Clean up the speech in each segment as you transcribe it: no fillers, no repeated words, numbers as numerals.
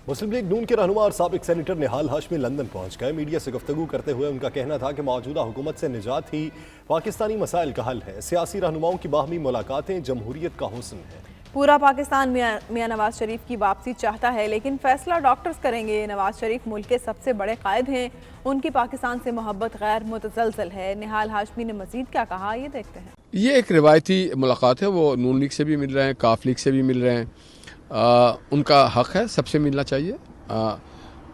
مسلم league نون کے رہنما اور سابق سینیٹر نہال ہاشمی لندن پہنچ گئے۔ میڈیا سے گفتگو کرتے ہوئے ان کا کہنا تھا کہ موجودہ حکومت سے نجات ہی پاکستانی مسائل کا حل ہے۔ سیاسی رہنماؤں کی باہمی ملاقاتیں جمہوریت کا حسن ہے۔ پورا پاکستان میاں نواز شریف کی واپسی چاہتا ہے، لیکن فیصلہ ڈاکٹرز کریں گے۔ نواز شریف ملک کے سب سے بڑے قائد ہیں، ان کی پاکستان سے محبت غیر متزلزل ہے۔ نہال ہاشمی نے مزید کیا کہا، یہ دیکھتے ہیں۔ یہ ایک روایتی ملاقات ہے، وہ نون لیگ سے بھی مل رہے ہیں، کاف لیگ سے بھی مل رہے ہیں، ان کا حق ہے، سب سے ملنا چاہیے۔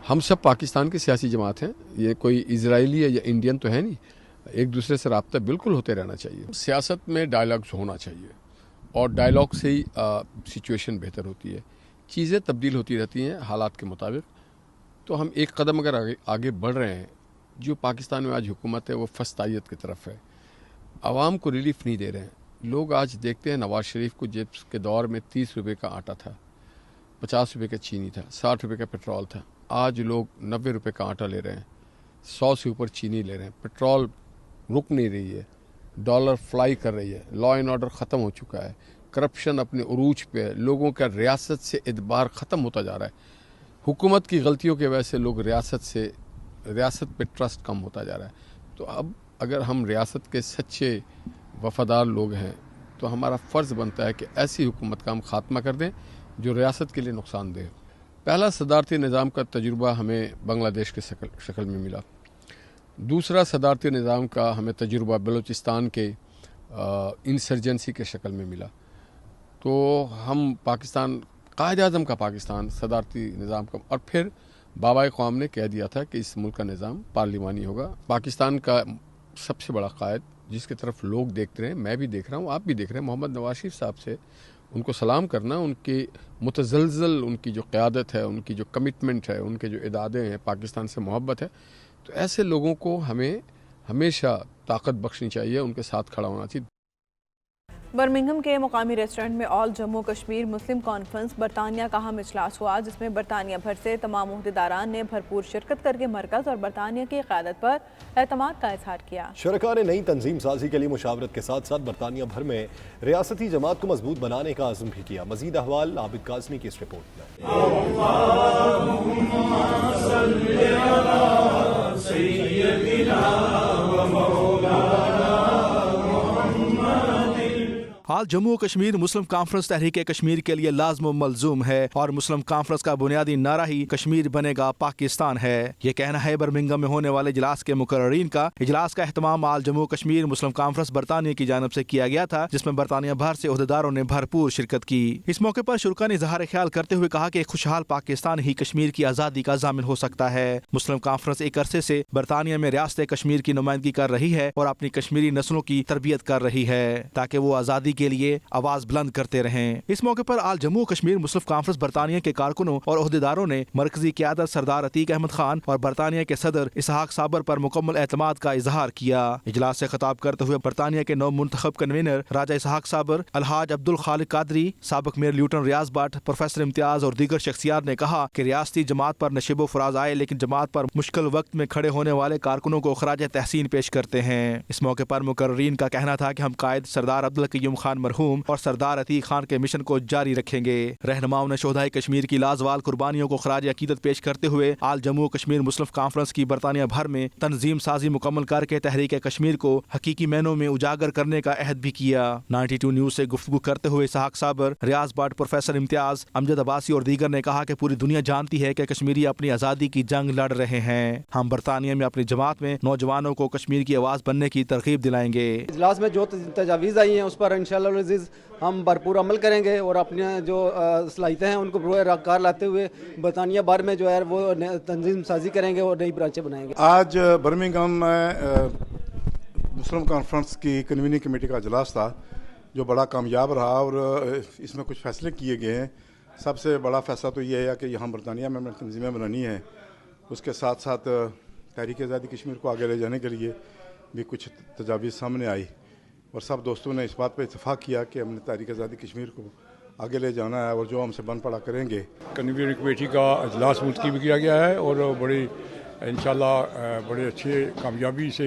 ہم سب پاکستان کی سیاسی جماعت ہیں، یہ کوئی اسرائیلی یا انڈین تو ہے نہیں، ایک دوسرے سے رابطہ بالکل ہوتے رہنا چاہیے۔ سیاست میں ڈائلاگز ہونا چاہیے اور ڈائلاگ سے ہی سچویشن بہتر ہوتی ہے۔ چیزیں تبدیل ہوتی رہتی ہیں حالات کے مطابق، تو ہم ایک قدم اگر آگے بڑھ رہے ہیں۔ جو پاکستان میں آج حکومت ہے وہ فسطائیت کی طرف ہے، عوام کو ریلیف نہیں دے رہے ہیں۔ لوگ آج دیکھتے ہیں نواز شریف کو، جس کے دور میں 30 روپے کا آٹا تھا، 50 روپے کا چینی تھا، 60 روپے کا پیٹرول تھا، آج لوگ 90 روپے کا آٹا لے رہے ہیں، 100 سے اوپر چینی لے رہے ہیں، پیٹرول رک نہیں رہی ہے، ڈالر فلائی کر رہی ہے، لا اینڈ آرڈر ختم ہو چکا ہے، کرپشن اپنے عروج پہ ہے، لوگوں کا ریاست سے اعتبار ختم ہوتا جا رہا ہے۔ حکومت کی غلطیوں کی وجہ سے لوگ ریاست پہ ٹرسٹ کم ہوتا جا رہا ہے۔ تو اب اگر ہم ریاست کے سچے وفادار لوگ ہیں تو ہمارا فرض بنتا ہے کہ ایسی حکومت کا ہم خاتمہ کر دیں جو ریاست کے لیے نقصان دہ۔ پہلا صدارتی نظام کا تجربہ ہمیں بنگلہ دیش کے شکل میں ملا، دوسرا صدارتی نظام کا ہمیں تجربہ بلوچستان کے انسرجنسی کے شکل میں ملا۔ تو ہم پاکستان، قائد اعظم کا پاکستان صدارتی نظام کا، اور پھر بابائے قوم نے کہہ دیا تھا کہ اس ملک کا نظام پارلیمانی ہوگا۔ پاکستان کا سب سے بڑا قائد جس کی طرف لوگ دیکھتے رہے، میں بھی دیکھ رہا ہوں، آپ بھی دیکھ رہے ہیں، محمد نواز شریف صاحب سے ان کو سلام کرنا، ان کی متزلزل ان کی جو قیادت ہے، ان کی جو کمٹمنٹ ہے، ان کے جو ادادے ہیں، پاکستان سے محبت ہے، تو ایسے لوگوں کو ہمیں ہمیشہ طاقت بخشنی چاہیے، ان کے ساتھ کھڑا ہونا چاہیے۔ برمنگھم کے مقامی ریسٹورنٹ میں آل جموں کشمیر مسلم کانفرنس برطانیہ کا اہم اجلاس ہوا، جس میں برطانیہ بھر سے تمام عہدیداران نے بھرپور شرکت کر کے مرکز اور برطانیہ کی قیادت پر اعتماد کا اظہار کیا۔ شرکاء نے نئی تنظیم سازی کے لیے مشاورت کے ساتھ ساتھ برطانیہ بھر میں ریاستی جماعت کو مضبوط بنانے کا عزم بھی کیا۔ مزید احوال عابد کاظمی کی اس رپورٹ میں۔ آل جموں کشمیر مسلم کانفرنس تحریک کشمیر کے لیے لازم و ملزوم ہے اور مسلم کانفرنس کا بنیادی نعرہ ہی کشمیر بنے گا پاکستان ہے، یہ کہنا ہے برمنگھم میں ہونے والے اجلاس کے مقررین کا۔ اجلاس کا اہتمام آل جموں کشمیر مسلم کانفرنس برطانیہ کی جانب سے کیا گیا تھا، جس میں برطانیہ بھر سے عہدیداروں نے بھرپور شرکت کی۔ اس موقع پر شرکاء نے اظہار خیال کرتے ہوئے کہا کہ ایک خوشحال پاکستان ہی کشمیر کی آزادی کا ضامن ہو سکتا ہے۔ مسلم کانفرنس ایک عرصے سے برطانیہ میں ریاست کشمیر کی نمائندگی کر رہی ہے اور اپنی کشمیری نسلوں کی تربیت کر رہی ہے تاکہ وہ آزادی کے لیے آواز بلند کرتے رہیں۔ اس موقع پر آل جموں کشمیر مسلم کانفرنس برطانیہ کے کارکنوں اور عہدیداروں نے مرکزی قیادت سردار عتیق احمد خان اور برطانیہ کے صدر اسحاق صابر پر مکمل اعتماد کا اظہار کیا۔ اجلاس سے خطاب کرتے ہوئے برطانیہ کے نو منتخب کنوینر راجہ اسحاق صابر، الحاج عبد الخالق قادری، سابق میئر لیوٹن ریاض بٹ، پروفیسر امتیاز اور دیگر شخصیات نے کہا کہ ریاستی جماعت پر نشیب و فراز آئے، لیکن جماعت پر مشکل وقت میں کھڑے ہونے والے کارکنوں کو خراج تحسین پیش کرتے ہیں۔ اس موقع پر مقررین کا کہنا تھا کہ ہم قائد سردار عبدالقیوم خان مرحوم اور سردار عتیق خان کے مشن کو جاری رکھیں گے۔ رہنماؤں نے شہدائے کشمیر کی لازوال قربانیوں کو خراج عقیدت پیش کرتے ہوئے آل جموں کشمیر مسلم کانفرنس کی برطانیہ بھر میں تنظیم سازی مکمل کر کے تحریک کشمیر کو حقیقی معنوں میں اجاگر کرنے کا عہد بھی کیا۔ 92 نیوز سے گفتگو کرتے ہوئے اسحاق صابر، ریاض بٹ، پروفیسر امتیاز، امجد عباسی اور دیگر نے کہا کہ پوری دنیا جانتی ہے کہ کشمیری اپنی آزادی کی جنگ لڑ رہے ہیں۔ ہم برطانیہ میں اپنی جماعت میں نوجوانوں کو کشمیر کی آواز بننے کی ترغیب دلائیں گے۔ اجلاس میں جو تجاویز آئی ہیں اس پر انشاءاللہ العزیز ہم بھرپور عمل کریں گے اور اپنے جو صلاحیتیں ہیں ان کو بروئے کار لاتے ہوئے برطانیہ بھر میں جو ہے وہ تنظیم سازی کریں گے اور نئی برانچیں بنائیں گے۔ آج برمنگھم میں مسلم کانفرنس کی کنویننگ کمیٹی کا اجلاس تھا جو بڑا کامیاب رہا اور اس میں کچھ فیصلے کیے گئے ہیں۔ سب سے بڑا فیصلہ تو یہ ہے کہ یہاں برطانیہ میں تنظیمیں بنانی ہیں، اس کے ساتھ ساتھ تحریک آزادی کشمیر کو آگے لے جانے کے لیے بھی کچھ تجاویز سامنے آئی اور سب دوستوں نے اس بات پہ اتفاق کیا کہ ہم نے تحریک آزادی کشمیر کو آگے لے جانا ہے اور جو ہم سے بن پڑا کریں گے۔ کنویننگ کمیٹی کا اجلاس ملتوی کیا گیا ہے اور بڑی انشاءاللہ بڑے اچھے کامیابی سے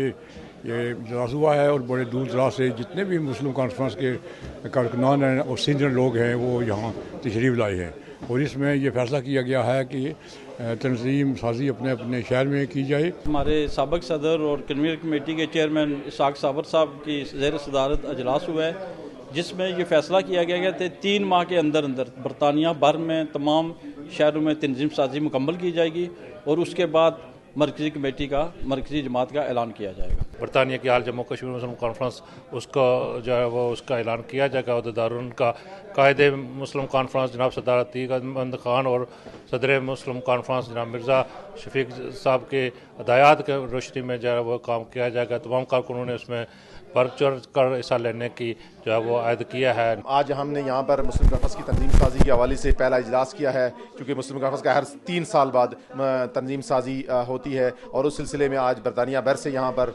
یہ اجلاس ہوا ہے اور بڑے دور دراز سے جتنے بھی مسلم کانفرنس کے کارکنان ہیں اور سینئر لوگ ہیں وہ یہاں تشریف لائے ہیں اور اس میں یہ فیصلہ کیا گیا ہے کہ تنظیم سازی اپنے اپنے شہر میں کی جائے. ہمارے سابق صدر اور کنوینر کمیٹی کے چیئرمین اسحاق صابر صاحب کی زیر صدارت اجلاس ہوا ہے، جس میں یہ فیصلہ کیا گیا کہ 3 ماہ کے اندر برطانیہ بھر میں تمام شہروں میں تنظیم سازی مکمل کی جائے گی اور اس کے بعد مرکزی کمیٹی کا مرکزی جماعت کا اعلان کیا جائے گا. برطانیہ کی حال جموں کشمیر مسلم کانفرنس اس کا جو ہے وہ اس کا اعلان کیا جائے گا. عہدیداروں کا قائد مسلم کانفرنس جناب سردار عتیق احمد خان اور صدر مسلم کانفرنس جناب مرزا شفیق صاحب کے ہدایات کے روشنی میں جو ہے وہ کام کیا جائے گا. تمام کارکنوں نے اس میں بڑھ چڑھ کر حصہ لینے کی جو ہے وہ عہد کیا ہے. آج ہم نے یہاں پر مسلم کانفرنس کی تنظیم سازی کے حوالے سے پہلا اجلاس کیا ہے، کیونکہ مسلم کانفرنس کا ہر 3 سال بعد تنظیم سازی ہوتی ہے، اور اس سلسلے میں آج برطانیہ بھر سے یہاں پر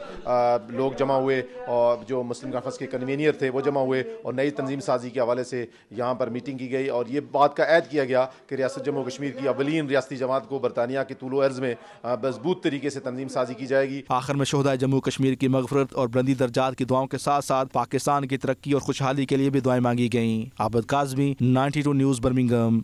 لوگ جمع ہوئے اور جو مسلم کانفرنس کے کنوینئر تھے وہ جمع ہوئے اور نئی تنظیم سازی کے حوالے سے یہاں پر میٹنگ کی گئی، اور یہ بات کا عہد کیا گیا کہ ریاست جموں کشمیر کی اولین ریاستی جماعت کو برطانیہ کے طول و عرض میں مضبوط طریقے سے تنظیم سازی کی جائے گی. آخر میں شہدائے جموں کشمیر کی مغفرت اور بلندی درجات کی دعاؤں کے ساتھ ساتھ پاکستان کی ترقی اور خوشحالی کے لیے بھی دعائیں مانگی گئیں. عابد Kazmi, 92 news, Birmingham.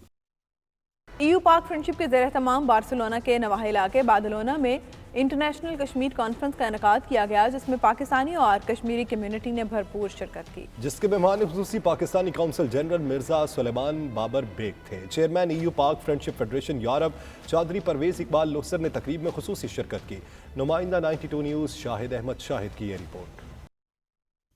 EU Pak friendship کے زیر اہتمام بارسلونا کے نواحی علاقے بادلونا میں انٹرنیشنل کشمیر کانفرنس کا انعقاد کیا گیا، جس میں پاکستانی اور کشمیری کمیونٹی نے بھرپور شرکت کی، جس کے مہمان خصوصی پاکستانی کونسل جنرل مرزا سلیمان بابر بیگ تھے. Chairman EU Pak friendship federation Europe Chaudhry Pervez Iqbal لوثر نے تقریب میں خصوصی شرکت کی. نمائندہ 92 نیوز شاہد احمد شاہد کی یہ رپورٹ.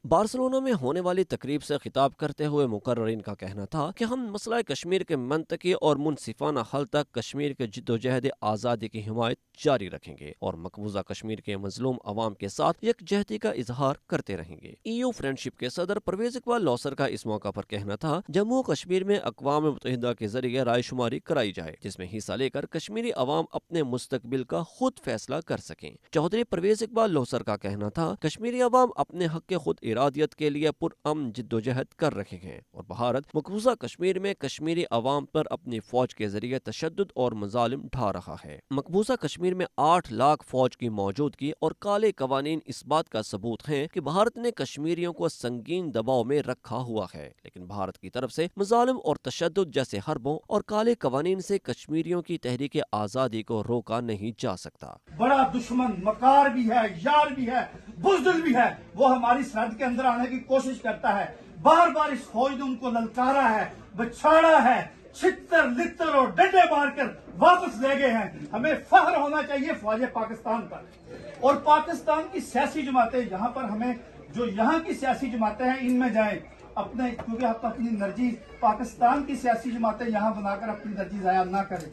بارسلونا میں ہونے والی تقریب سے خطاب کرتے ہوئے مقررین کا کہنا تھا کہ ہم مسئلہ کشمیر کے منطقی اور منصفانہ حل تک کشمیر کے جدوجہد آزادی کی حمایت جاری رکھیں گے اور مقبوضہ کشمیر کے مظلوم عوام کے ساتھ یکجہتی کا اظہار کرتے رہیں گے. EU فرینڈشپ کے صدر پرویز اقبال لوثر کا اس موقع پر کہنا تھا جموں کشمیر میں اقوام متحدہ کے ذریعے رائے شماری کرائی جائے، جس میں حصہ لے کر کشمیری عوام اپنے مستقبل کا خود فیصلہ کر سکیں. چودھری پرویز اقبال لوثر کا کہنا تھا کشمیری عوام اپنے حق کے خود ارادیت کے لیے پرامن جدوجہد کر رہے ہیں اور بھارت مقبوضہ کشمیر میں کشمیری عوام پر اپنی فوج کے ذریعے تشدد اور مظالم ڈھا رہا ہے. مقبوضہ کشمیر میں 8 لاکھ فوج کی موجودگی اور کالے قوانین اس بات کا ثبوت ہیں کہ بھارت نے کشمیریوں کو سنگین دباؤ میں رکھا ہوا ہے، لیکن بھارت کی طرف سے مظالم اور تشدد جیسے حربوں اور کالے قوانین سے کشمیریوں کی تحریک آزادی کو روکا نہیں جا سکتا. بڑا دشمن مکار بھی ہے، یار بھی ہے، بزدل بھی ہے، وہ ہماری سرحد کے اندر آنے کی کوشش کرتا ہے. بار بار اس فوج نے ان کو للکارا ہے، بچھاڑا ہے، چھتر لتر اور ڈنڈے مار کر واپس لے گئے ہیں. ہمیں فخر ہونا چاہیے فوج پاکستان پر اور پاکستان کی سیاسی جماعتیں. یہاں پر ہمیں جو یہاں کی سیاسی جماعتیں ہیں ان میں جائیں اپنے، کیونکہ آپ اپنی انرجی پاکستان کی سیاسی جماعتیں یہاں بنا کر اپنی انرجی ضائع نہ کریں.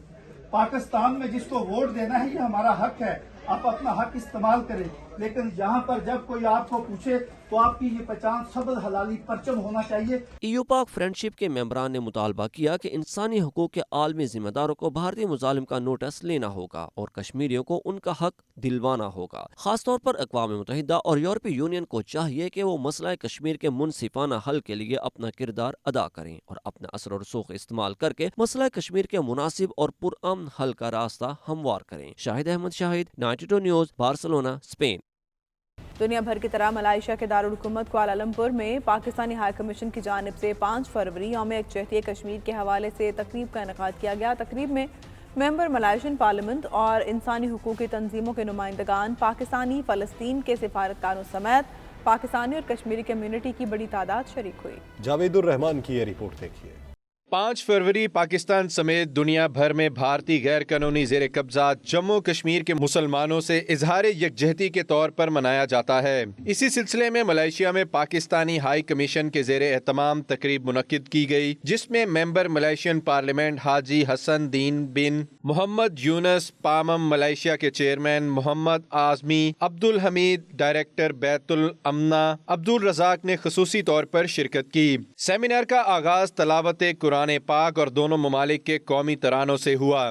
پاکستان میں جس کو ووٹ دینا ہے یہ ہمارا حق ہے، آپ اپنا حق استعمال کریں، لیکن یہاں پر جب کوئی آپ کو پوچھے تو آپ کی یہ پہچان سبز حلالی پرچم ہونا چاہیے. EU پاک فرینڈشپ کے ممبران نے مطالبہ کیا کہ انسانی حقوق کے عالمی ذمہ داروں کو بھارتی مظالم کا نوٹس لینا ہوگا اور کشمیریوں کو ان کا حق دلوانا ہوگا. خاص طور پر اقوام متحدہ اور یورپی یونین کو چاہیے کہ وہ مسئلہ کشمیر کے منصفانہ حل کے لیے اپنا کردار ادا کریں اور اپنا اثر و رسوخ استعمال کر کے مسئلہ کشمیر کے مناسب اور پرامن حل کا راستہ ہموار کریں. شاہد احمد شاہد، 92 نیوز، بارسلونا، اسپین. دنیا بھر کی طرح ملائیشیا کے دارالحکومت کوالالمپور میں پاکستانی ہائی کمیشن کی جانب سے 5 فروری یوم یکجہتی کشمیر کے حوالے سے تقریب کا انعقاد کیا گیا. تقریب میں ممبر ملائیشین پارلیمنٹ اور انسانی حقوق کی تنظیموں کے نمائندگان، پاکستانی فلسطین کے سفارتکاروں سمیت پاکستانی اور کشمیری کمیونٹی کی بڑی تعداد شریک ہوئی. جاوید الرحمان کی یہ رپورٹ دیکھیے. 5 فروری پاکستان سمیت دنیا بھر میں بھارتی غیر قانونی زیر قبضہ جموں کشمیر کے مسلمانوں سے اظہار یکجہتی کے طور پر منایا جاتا ہے. اسی سلسلے میں ملائیشیا میں پاکستانی ہائی کمیشن کے زیر اہتمام تقریب منعقد کی گئی، جس میں ممبر ملائیشین پارلیمنٹ حاجی حسن دین بن محمد یونس پامم، ملائیشیا کے چیئرمین محمد اعظمی، عبدالحمید ڈائریکٹر بیت الامنا، عبدالرزاق نے خصوصی طور پر شرکت کی. سیمینار کا آغاز تلاوت قرآن پاک اور دونوں ممالک کے قومی ترانوں سے ہوا.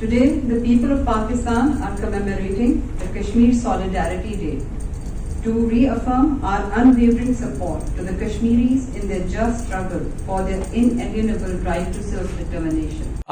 Today, the people of Pakistan are commemorating the Kashmir Solidarity Day to reaffirm our unwavering support to the Kashmiris in their just struggle for their inalienable right to self-determination.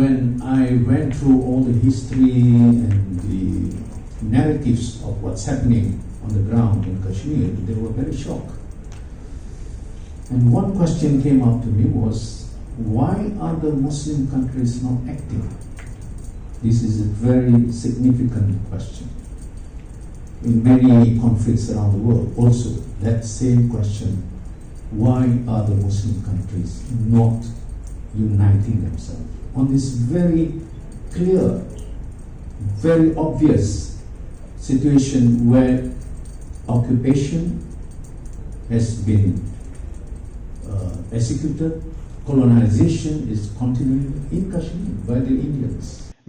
When I went through all the history and the narratives of what's happening on the ground in Kashmir, they were very shocked. And one question came up to me was, why are the Muslim countries not acting? This is a very significant question. In many conflicts around the world, also that same question, why are the Muslim countries not uniting themselves? On this very clear, very obvious situation where occupation has been executed, colonization is continuing in Kashmir by the Indians.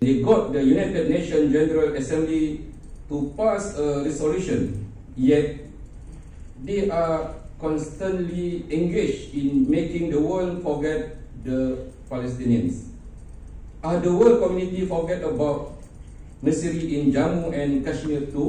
They got the United Nations General Assembly to pass a resolution, yet they are constantly engaged in making the world forget the Palestinians. The world community forget about Nasiri in Jammu and Kashmir too.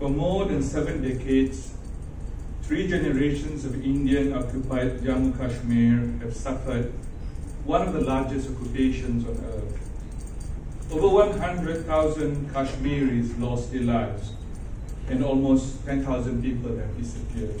For more than 7 decades, 3 generations of Indian occupied Jammu Kashmir have suffered one of the largest occupations on earth. Over 100,000 Kashmiris lost their lives and almost 10,000 people have disappeared.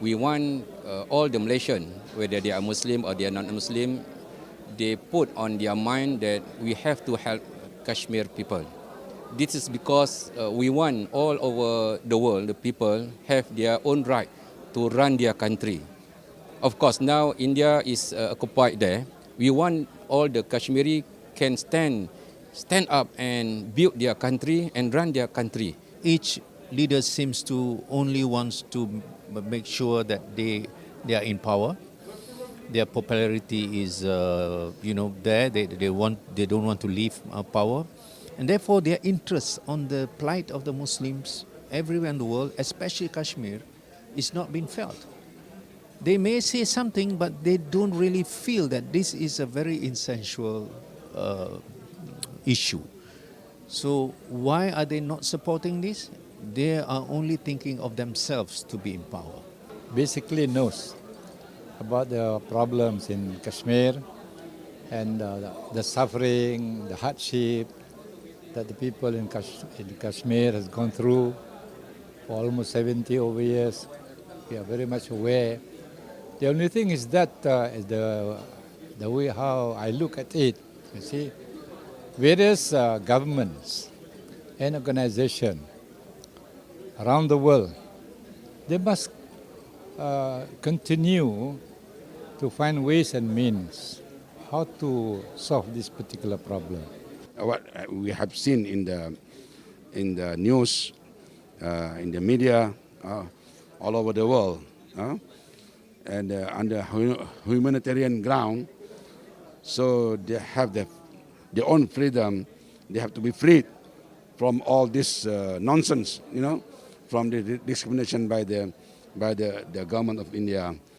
We want all the Malaysian, whether they are Muslim or they are non-Muslim, they put on their mind that we have to help Kashmir people. This is because we want all over the world, the people have their own right to run their country. Of course, now India is occupied there. We want all the Kashmiri can stand up and build their country and run their country. Each leader seems to only wants to make sure that they are in power. Their popularity is there. They don't want to leave power, and therefore their interest on the plight of the Muslims everywhere in the world, especially Kashmir, is not being felt. They may say something, but they don't really feel that this is a very essential issue. So why are they not supporting this? They are only thinking of themselves to be in power. Basically knows about the problems in Kashmir and the suffering, the hardship that the people in Kashmir has gone through for almost 70 over years. We are very much aware. The only thing is that is the way how I look at it. You see, various governments and organizations around the world, they must continue to find ways and means how to solve this particular problem. What we have seen in the news, in the media, all over the world, and under humanitarian ground, so they have the their own freedom. They have to be freed from all this nonsense, from the discrimination by the government of India.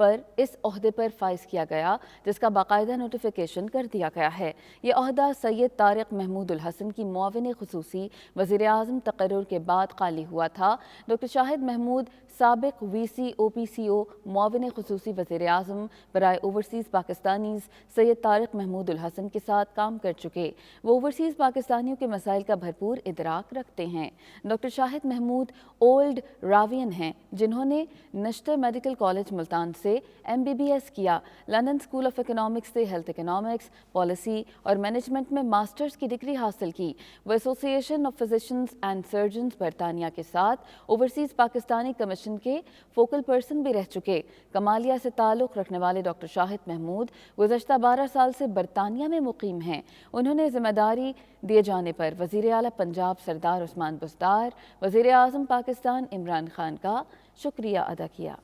پر اس عہدے پر فائز کیا گیا، جس کا باقاعدہ notification کر دیا گیا ہے۔ یہ عہدہ سید طارق محمود الحسن کی معاون خصوصی وزیر اعظم تقرر کے بعد خالی ہوا تھا۔ ڈاکٹر شاہد محمود سابق وی سی او پی سی او معاون خصوصی وزیر اعظم برائے اوورسیز پاکستانیز سید طارق محمود الحسن کے ساتھ کام کر چکے۔ وہ اوورسیز پاکستانیوں کے مسائل کا بھرپور ادراک رکھتے ہیں۔ ڈاکٹر شاہد محمود اولڈ راوین ہیں، جنہوں نے نشتر میڈیکل کالج ملتان سے MBBS کیا، لندن اسکول آف اکنامکس سے ہیلتھ اکنامکس، پالیسی اور مینجمنٹ میں ماسٹرز کی ڈگری حاصل کی۔ وہ ایسوسی ایشن آف فزیشنز اینڈ سرجنز برطانیہ کے ساتھ اوورسیز پاکستانی کمیشن کے فوکل پرسن بھی رہ چکے۔ کمالیہ سے تعلق رکھنے والے ڈاکٹر شاہد محمود گزشتہ 12 سال سے برطانیہ میں مقیم ہیں۔ انہوں نے ذمہ داری دیے جانے پر وزیر اعلیٰ پنجاب سردار عثمان بزدار، وزیر اعظم پاکستان عمران خان کا شکریہ ادا کیا۔